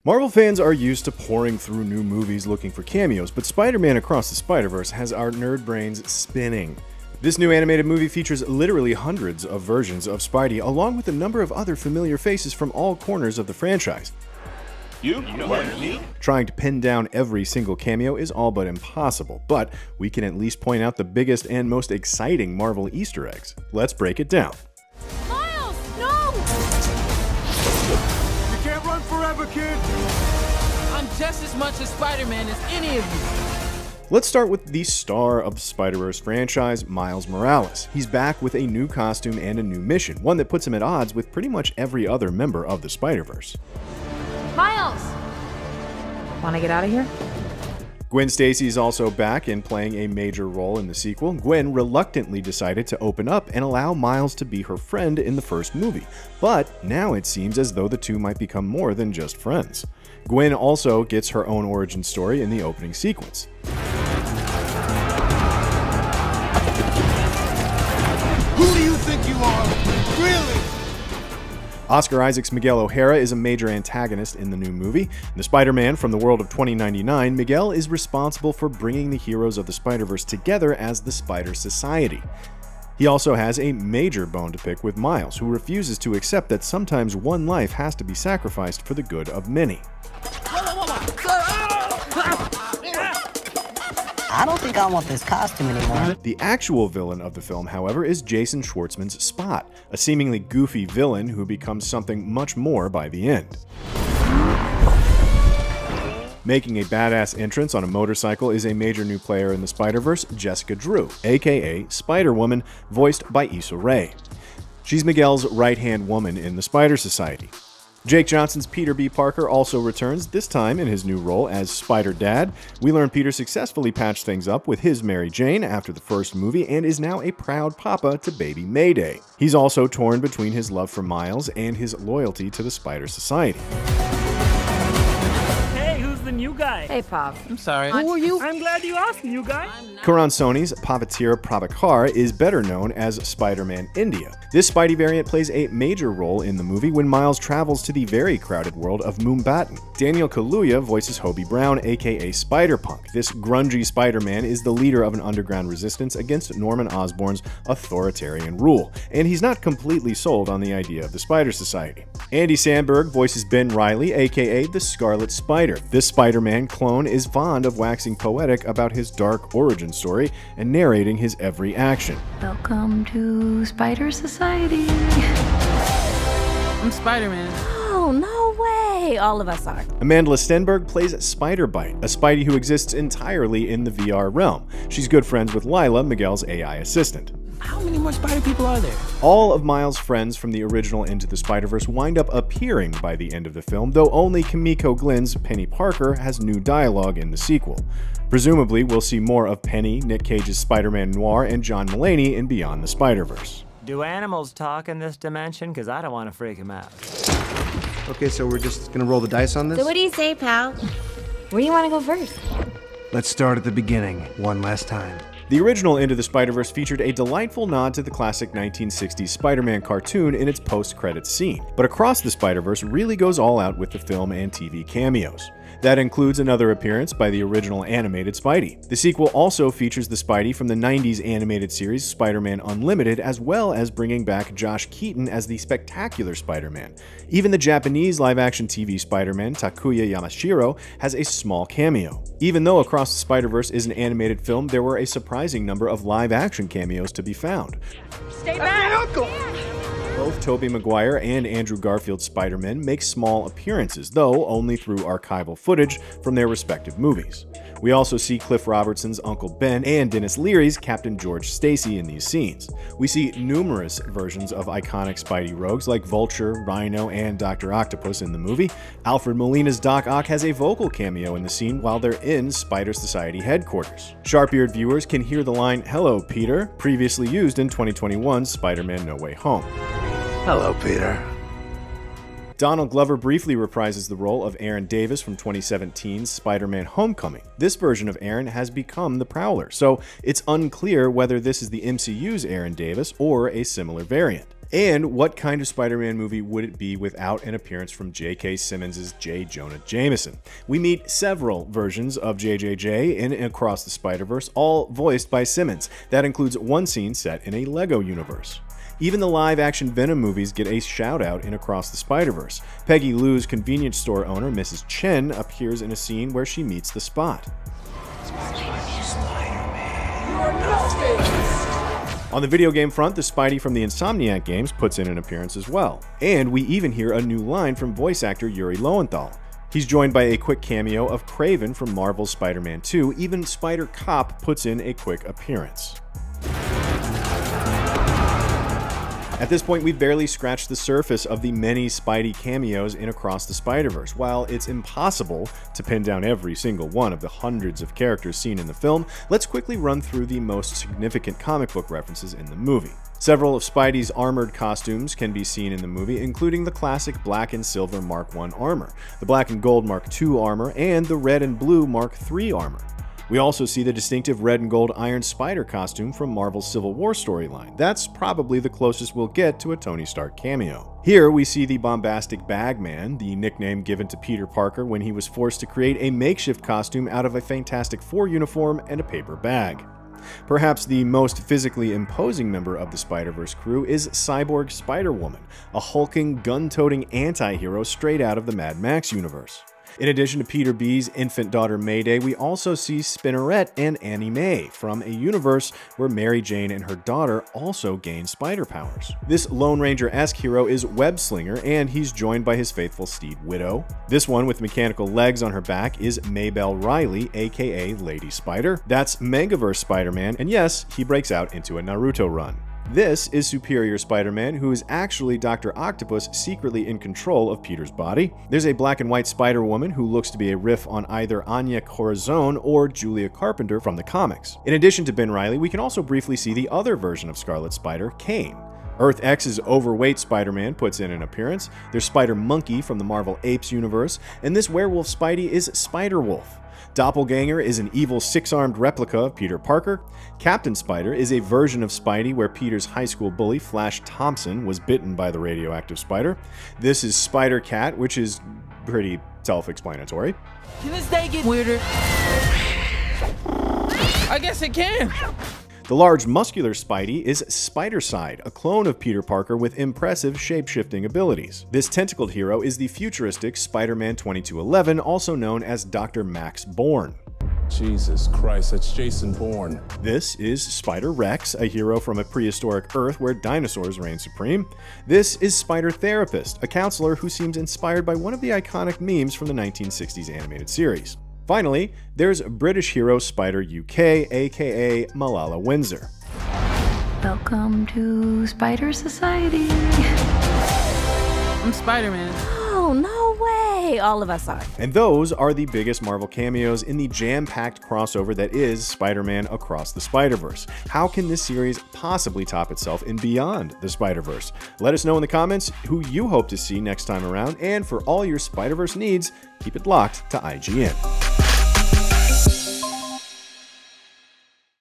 Marvel fans are used to pouring through new movies looking for cameos, but Spider-Man Across the Spider-Verse has our nerd brains spinning. This new animated movie features literally hundreds of versions of Spidey, along with a number of other familiar faces from all corners of the franchise. You know what I mean? Trying to pin down every single cameo is all but impossible, but we can at least point out the biggest and most exciting Marvel Easter eggs. Let's break it down. Miles, no! You can't run forever, kid! I'm just as much a Spider-Man as any of you. Let's start with the star of the Spider-Verse franchise, Miles Morales. He's back with a new costume and a new mission, one that puts him at odds with pretty much every other member of the Spider-Verse. Miles! Wanna get out of here? Gwen Stacy is also back and playing a major role in the sequel. Gwen reluctantly decided to open up and allow Miles to be her friend in the first movie, but now it seems as though the two might become more than just friends. Gwen also gets her own origin story in the opening sequence. Who do you think you are? Really? Oscar Isaac's Miguel O'Hara is a major antagonist in the new movie. The Spider-Man from the world of 2099, Miguel is responsible for bringing the heroes of the Spider-Verse together as the Spider Society. He also has a major bone to pick with Miles, who refuses to accept that sometimes one life has to be sacrificed for the good of many. I don't think I want this costume anymore. The actual villain of the film, however, is Jason Schwartzman's Spot, a seemingly goofy villain who becomes something much more by the end. Making a badass entrance on a motorcycle is a major new player in the Spider-Verse, Jessica Drew, aka Spider-Woman, voiced by Issa Rae. She's Miguel's right-hand woman in the Spider Society. Jake Johnson's Peter B. Parker also returns, this time in his new role as Spider-Dad. We learn Peter successfully patched things up with his Mary Jane after the first movie and is now a proud papa to baby Mayday. He's also torn between his love for Miles and his loyalty to the Spider Society. Hey, who's the new guy? Hey, Pop. I'm sorry. Who are you? I'm glad you asked, new guy. Karan Soni's Pavatir Prabhakar is better known as Spider-Man India. This Spidey variant plays a major role in the movie when Miles travels to the very crowded world of Mumbattan. Daniel Kaluuya voices Hobie Brown, aka Spider-Punk. This grungy Spider-Man is the leader of an underground resistance against Norman Osborn's authoritarian rule, and he's not completely sold on the idea of the Spider Society. Andy Samberg voices Ben Reilly, aka the Scarlet Spider. This Spider-Man clone is fond of waxing poetic about his dark origin story and narrating his every action. Welcome to Spider Society. I'm Spider-Man. Oh, no way! All of us are. Amanda Stenberg plays Spider-Bite, a Spidey who exists entirely in the VR realm. She's good friends with Lila, Miguel's AI assistant. How many more Spider people are there? All of Miles' friends from the original Into the Spider-Verse wind up appearing by the end of the film, though only Kimiko Glynn's Penny Parker has new dialogue in the sequel. Presumably, we'll see more of Penny, Nick Cage's Spider-Man Noir, and John Mulaney in Beyond the Spider-Verse. Do animals talk in this dimension? Because I don't want to freak him out. Okay, so we're just gonna roll the dice on this? So what do you say, pal? Where do you want to go first? Let's start at the beginning, one last time. The original Into the Spider-Verse featured a delightful nod to the classic 1960s Spider-Man cartoon in its post-credits scene, but Across the Spider-Verse really goes all out with the film and TV cameos. That includes another appearance by the original animated Spidey. The sequel also features the Spidey from the 90s animated series Spider-Man Unlimited, as well as bringing back Josh Keaton as the Spectacular Spider-Man. Even the Japanese live-action TV Spider-Man, Takuya Yamashiro, has a small cameo. Even though Across the Spider-Verse is an animated film, there were a surprising number of live-action cameos to be found. Stay back! Both Tobey Maguire and Andrew Garfield's Spider-Man make small appearances, though only through archival footage from their respective movies. We also see Cliff Robertson's Uncle Ben and Dennis Leary's Captain George Stacy in these scenes. We see numerous versions of iconic Spidey rogues like Vulture, Rhino, and Dr. Octopus in the movie. Alfred Molina's Doc Ock has a vocal cameo in the scene while they're in Spider Society headquarters. Sharp-eared viewers can hear the line, "Hello, Peter," previously used in 2021's Spider-Man No Way Home. Hello, Peter. Donald Glover briefly reprises the role of Aaron Davis from 2017's Spider-Man Homecoming. This version of Aaron has become the Prowler, so it's unclear whether this is the MCU's Aaron Davis or a similar variant. And what kind of Spider-Man movie would it be without an appearance from J.K. Simmons' J. Jonah Jameson? We meet several versions of JJJ in Across the Spider-Verse, all voiced by Simmons. That includes one scene set in a Lego universe. Even the live-action Venom movies get a shout-out in Across the Spider-Verse. Peggy Lou's convenience store owner, Mrs. Chen, appears in a scene where she meets the Spot. On the video game front, the Spidey from the Insomniac games puts in an appearance as well. And we even hear a new line from voice actor Yuri Lowenthal. He's joined by a quick cameo of Kraven from Marvel's Spider-Man 2. Even Spider-Cop puts in a quick appearance. At this point, we've barely scratched the surface of the many Spidey cameos in Across the Spider-Verse. While it's impossible to pin down every single one of the hundreds of characters seen in the film, let's quickly run through the most significant comic book references in the movie. Several of Spidey's armored costumes can be seen in the movie, including the classic black and silver Mark I armor, the black and gold Mark II armor, and the red and blue Mark III armor. We also see the distinctive red and gold Iron Spider costume from Marvel's Civil War storyline. That's probably the closest we'll get to a Tony Stark cameo. Here we see the bombastic Bagman, the nickname given to Peter Parker when he was forced to create a makeshift costume out of a Fantastic Four uniform and a paper bag. Perhaps the most physically imposing member of the Spider-Verse crew is Cyborg Spider-Woman, a hulking, gun-toting anti-hero straight out of the Mad Max universe. In addition to Peter B's infant daughter Mayday, we also see Spinneret and Annie Mae from a universe where Mary Jane and her daughter also gain spider powers. This Lone Ranger-esque hero is Webslinger, and he's joined by his faithful steed Widow. This one with mechanical legs on her back is Maybelle Riley, aka Lady Spider. That's Megaverse Spider-Man, and yes, he breaks out into a Naruto run. This is Superior Spider-Man, who is actually Dr. Octopus secretly in control of Peter's body. There's a black and white Spider-Woman who looks to be a riff on either Anya Corazon or Julia Carpenter from the comics. In addition to Ben Reilly, we can also briefly see the other version of Scarlet Spider, Kane. Earth X's overweight Spider-Man puts in an appearance. There's Spider-Monkey from the Marvel Apes universe, and this werewolf Spidey is Spider-Wolf. Doppelganger is an evil six-armed replica of Peter Parker. Captain Spider is a version of Spidey where Peter's high school bully, Flash Thompson, was bitten by the radioactive spider. This is Spider-Cat, which is pretty self-explanatory. Can this day get weirder? I guess it can. The large muscular Spidey is Spider-Side, a clone of Peter Parker with impressive shape-shifting abilities. This tentacled hero is the futuristic Spider-Man 2211, also known as Dr. Max Bourne. Jesus Christ, that's Jason Bourne. This is Spider-Rex, a hero from a prehistoric Earth where dinosaurs reign supreme. This is Spider-Therapist, a counselor who seems inspired by one of the iconic memes from the 1960s animated series. Finally, there's British hero Spider UK, aka Malala Windsor. Welcome to Spider Society. I'm Spider-Man. Oh, no way! All of us are. And those are the biggest Marvel cameos in the jam-packed crossover that is Spider-Man Across the Spider-Verse. How can this series possibly top itself in Beyond the Spider-Verse? Let us know in the comments who you hope to see next time around, and for all your Spider-Verse needs, keep it locked to IGN.